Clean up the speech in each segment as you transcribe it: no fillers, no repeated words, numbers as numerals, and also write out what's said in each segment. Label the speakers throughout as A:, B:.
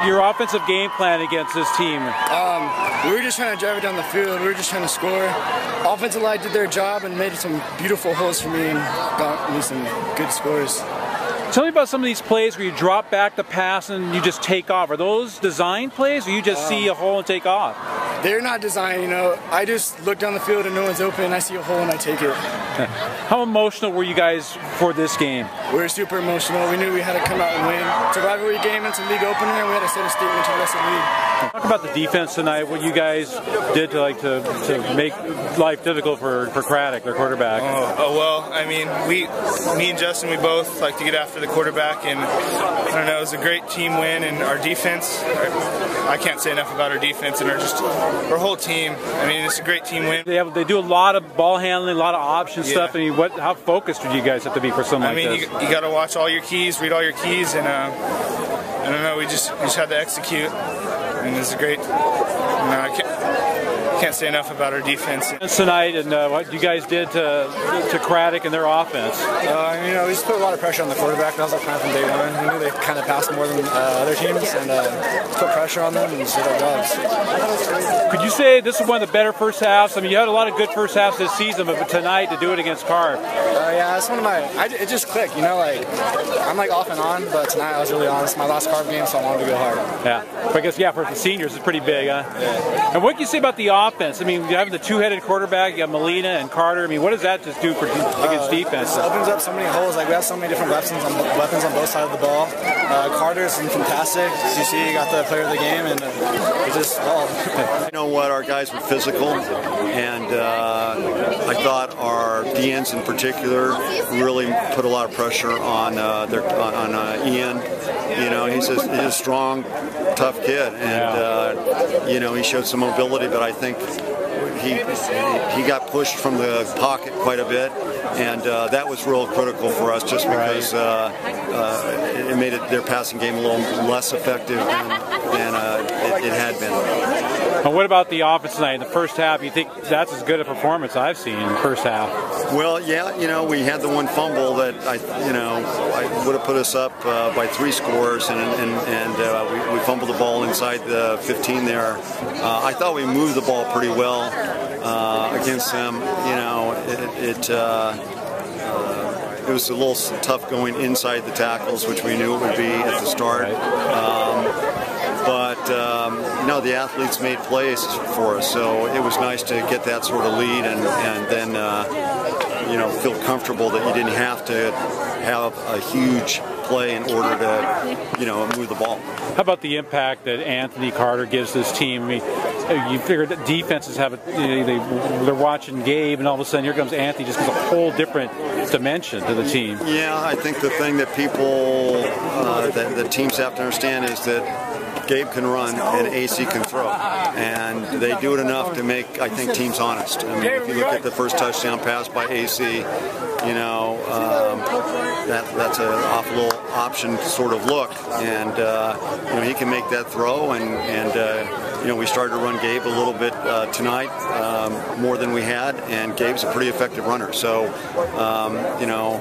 A: Your offensive game plan against this team?
B: We were just trying to drive it down the field. We were just trying to score. Offensive line did their job and made some beautiful holes for me and got me some good scores.
A: Tell me about some of these plays where you drop back the pass and you just take off. Are those design plays or you just see a hole and take off?
B: They're not designed, you know. I just look down the field and no one's open and I see a hole and I take it.
A: How emotional were you guys for this game?
B: We were super emotional. We knew we had to come out and win. It's a rivalry game, it's a league opener, and we had to set a statement to the rest of the league.
A: Talk about the defense tonight, what you guys did to make life difficult for Craddock, their quarterback.
C: Well, I mean, me and Justin, we both like to get after the quarterback, and I don't know, it was a great team win, and our defense, I can't say enough about our defense and our whole team. I mean, it's a great team win.
A: They do a lot of ball handling, a lot of option stuff. I mean, how focused would you guys have to be for something like this?
C: You got to watch all your keys, read all your keys, and I don't know, we just had to execute, and it's great. I can't say enough about our defense
A: tonight, and what you guys did to Craddock and their offense.
B: You know, we just put a lot of pressure on the quarterback. That was our plan from day one. We knew they kind of passed more than other teams, and put pressure on them and just did our jobs.
A: Could you say this is one of the better first halves? I mean, you had a lot of good first halves this season, but tonight to do it against Carp.
B: Yeah, that's one of my. It just clicked, you know. Like I'm like off and on, but tonight I was really honest. My last Carp game, so I wanted to go hard.
A: Yeah, but I guess for the seniors, it's pretty big, huh?
B: Yeah.
A: And what can you say about the offense? I mean, you have the two-headed quarterback, you have Molina and Carter. I mean, what does that just do against defense?
B: It opens up so many holes. Like we have so many different weapons on both sides of the ball. Carter's fantastic. As you see, you got the player of the game, and it just all.
D: You know what? Our guys were physical, and I thought our DNs in particular really put a lot of pressure on Ian. You know, he's a strong, tough kid, and you know, he showed some mobility, but I think he got pushed from the pocket quite a bit, and that was real critical for us, just because it made their passing game a little less effective than it had been.
A: And what about the offense tonight in the first half? You think that's as good a performance I've seen in the first half?
D: Well, yeah, you know, we had the one fumble that I would have put us up by 3 scores, and we fumbled the ball inside the 15 there. I thought we moved the ball pretty well against them. You know, it was a little tough going inside the tackles, which we knew it would be at the start. But no, the athletes made plays for us, so it was nice to get that sort of lead, and then you know, feel comfortable that you didn't have to have a huge play in order to, you know, move the ball.
A: How about the impact that Anthony Carter gives this team? I mean, you figure that defenses have they're watching Gabe, and all of a sudden here comes Anthony, just gives a whole different dimension to the team.
D: Yeah, I think the thing that people, that teams have to understand is that Gabe can run and AC can throw, and they do it enough to make, I think, teams honest. I mean, if you look at the first touchdown pass by AC, you know, that's an awful little option sort of look, and you know, he can make that throw, and you know, we started to run Gabe a little bit tonight, more than we had, and Gabe's a pretty effective runner. So you know,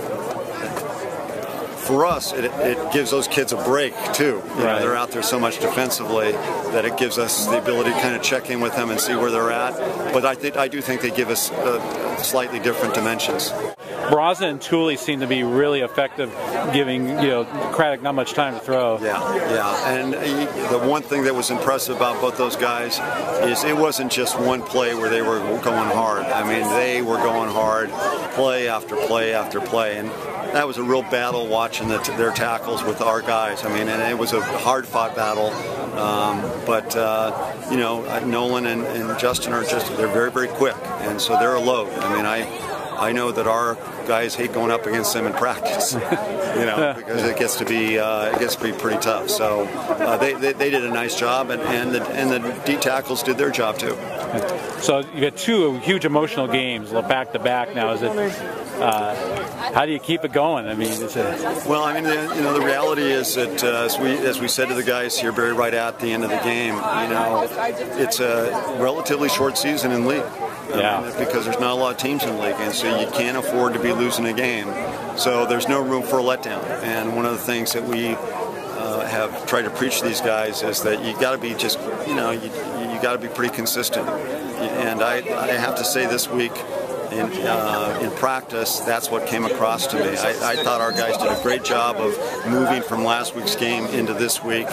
D: for us, it gives those kids a break too. You know, they're out there so much defensively that it gives us the ability to kind of check in with them and see where they're at. But I do think they give us slightly different dimensions.
A: Brosnan and Tooley seem to be really effective, giving, you know, Craddock not much time to throw.
D: Yeah, and the one thing that was impressive about both those guys is it wasn't just one play where they were going hard. I mean, they were going hard, play after play after play, and that was a real battle watching their tackles with our guys. I mean, and it was a hard-fought battle. But you know, Nolan and Justin are they're very, very quick, and so they're a load. I mean, I know that our guys hate going up against them in practice, you know, because it gets to be pretty tough. So they did a nice job, and the D tackles did their job too.
A: So you got 2 huge emotional games back to back now. Is it? How do you keep it going? I mean,
D: well, I mean, you know, the reality is that as we said to the guys here, very right at the end of the game, you know, it's a relatively short season in league. Because there's not a lot of teams in the league, and so you can't afford to be losing a game. So there's no room for a letdown. And one of the things that we have tried to preach to these guys is that you got to be just, you know, you got to be pretty consistent. And I have to say, this week in practice, that's what came across to me. I thought our guys did a great job of moving from last week's game into this week,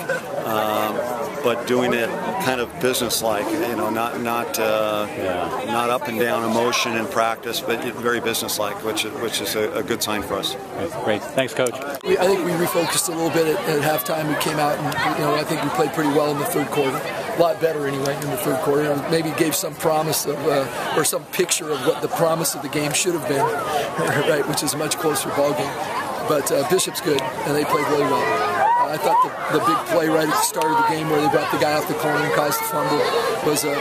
D: but doing it kind of business-like, you know, not up and down emotion in practice, but very business-like, which is a good sign for us.
A: Great, thanks, Coach.
E: I think we refocused a little bit at halftime. We came out and, you know, I think we played pretty well in the third quarter. A lot better anyway in the third quarter, and maybe gave some promise of or some picture of what the promise of the game should have been, right? Which is a much closer ball game. But Bishop's good, and they played really well. I thought the big play right at the start of the game where they brought the guy off the corner and caused the fumble was a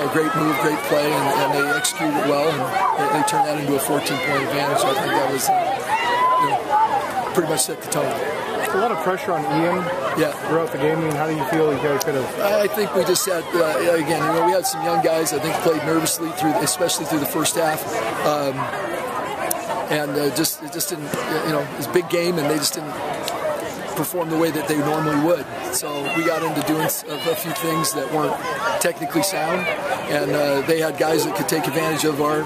E: great move, great play, and they executed it well, and they turned that into a 14-point advantage. I think that was, you know, pretty much set the tone.
F: A lot of pressure on Ian throughout the game. I mean, how do you feel you guys could have?
E: I think we just had, again, you know, we had some young guys, I think, played nervously especially through the first half. And it just didn't, you know, it was a big game, and they just didn't perform the way that they normally would. So we got into doing a few things that weren't technically sound, and they had guys that could take advantage of our,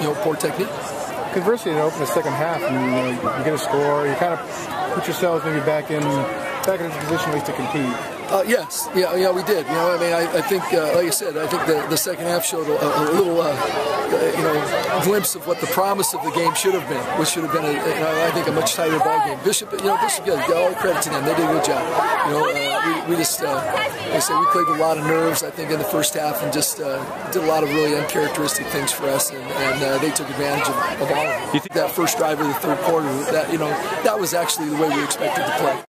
E: you know, poor technique.
F: Conversely, to open the second half, and you know, you get a score, you kind of put yourselves maybe back in a position at least to compete.
E: Yes, yeah, we did. I mean, I think, like I said, I think the second half showed a little, glimpse of what the promise of the game should have been, which should have been, I think, a much tighter ball game. Bishop, good. All credit to them. They did a good job. We just, like I said, we played with a lot of nerves, I think, in the first half, and just did a lot of really uncharacteristic things for us, and they took advantage of all of it. You think that first drive of the third quarter, that was actually the way we expected to play.